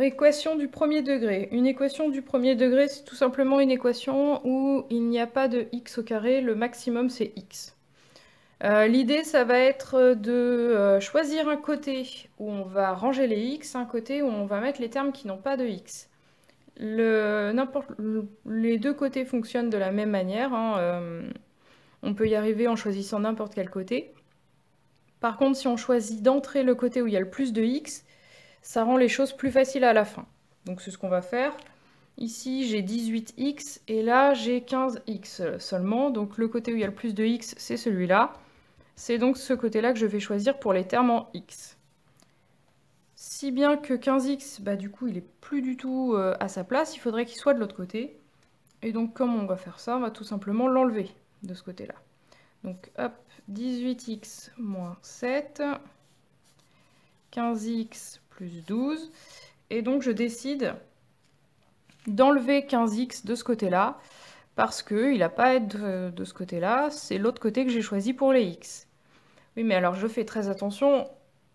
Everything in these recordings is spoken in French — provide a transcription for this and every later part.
Équation du premier degré. Une équation du premier degré, c'est tout simplement une équation où il n'y a pas de x au carré, le maximum c'est x. L'idée, ça va être de choisir un côté où on va ranger les x, un côté où on va mettre les termes qui n'ont pas de x. Les deux côtés fonctionnent de la même manière, hein, on peut y arriver en choisissant n'importe quel côté. Par contre, si on choisit d'entrer le côté où il y a le plus de x, ça rend les choses plus faciles à la fin. Donc c'est ce qu'on va faire. Ici, j'ai 18x et là, j'ai 15x seulement. Donc le côté où il y a le plus de x, c'est celui-là. C'est donc ce côté-là que je vais choisir pour les termes en x. Si bien que 15x, bah, du coup, il n'est plus du tout à sa place, il faudrait qu'il soit de l'autre côté. Et donc, comme on va faire ça, on va tout simplement l'enlever de ce côté-là. Donc, hop, 18x moins 7, 15x plus 12. Et donc, je décide d'enlever 15x de ce côté-là, parce qu'il n'a pas à être de ce côté-là, c'est l'autre côté que j'ai choisi pour les x. Oui, mais alors je fais très attention,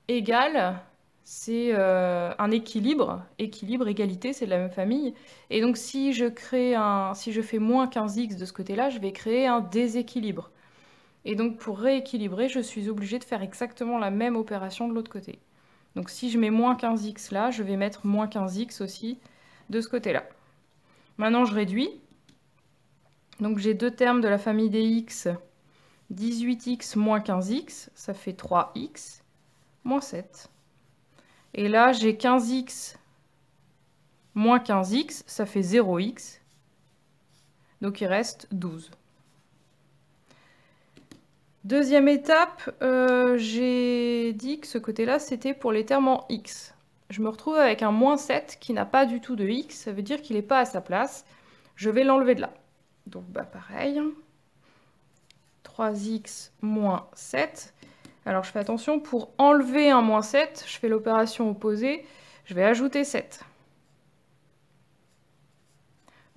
égal, c'est un équilibre, équilibre, égalité, c'est de la même famille, et donc si je fais moins 15x de ce côté-là, je vais créer un déséquilibre. Et donc pour rééquilibrer, je suis obligée de faire exactement la même opération de l'autre côté. Donc si je mets moins 15x là, je vais mettre moins 15x aussi de ce côté-là. Maintenant, je réduis. Donc, j'ai deux termes de la famille des x. 18x moins 15x, ça fait 3x, moins 7. Et là, j'ai 15x moins 15x, ça fait 0x. Donc, il reste 12. Deuxième étape, j'ai dit que ce côté-là, c'était pour les termes en x. Je me retrouve avec un moins 7 qui n'a pas du tout de x, ça veut dire qu'il n'est pas à sa place. Je vais l'enlever de là. Donc, bah, pareil. 3x moins 7. Alors, je fais attention, pour enlever un moins 7, je fais l'opération opposée. Je vais ajouter 7.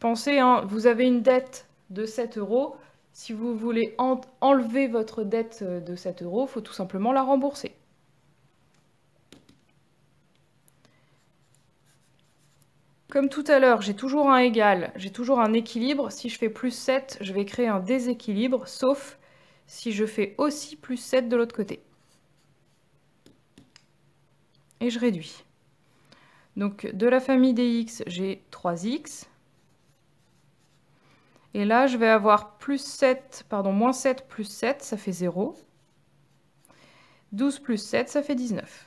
Pensez, hein, vous avez une dette de 7 €. Si vous voulez enlever votre dette de 7 €, il faut tout simplement la rembourser. Comme tout à l'heure, j'ai toujours un égal, j'ai toujours un équilibre. Si je fais plus 7, je vais créer un déséquilibre, sauf si je fais aussi plus 7 de l'autre côté. Et je réduis. Donc, de la famille des x, j'ai 3x. Et là, je vais avoir moins 7 plus 7, ça fait 0. 12 plus 7, ça fait 19.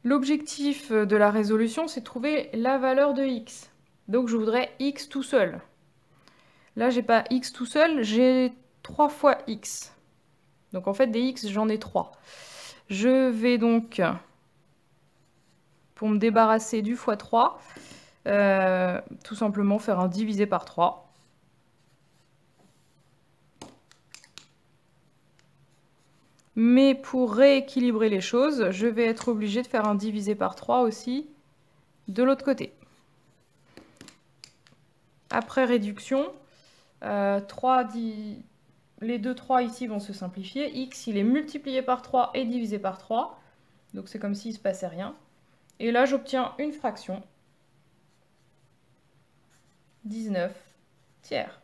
L'objectif de la résolution, c'est de trouver la valeur de x. Donc, je voudrais x tout seul. Là, j'ai pas x tout seul, j'ai 3 fois x. Donc, en fait, des x, j'en ai 3. Je vais donc, pour me débarrasser du fois 3, tout simplement faire un divisé par 3. Mais pour rééquilibrer les choses, je vais être obligée de faire un divisé par 3 aussi de l'autre côté. Après réduction, les deux 3 ici vont se simplifier. X, il est multiplié par 3 et divisé par 3. Donc c'est comme s'il ne se passait rien. Et là, j'obtiens une fraction. 19 tiers.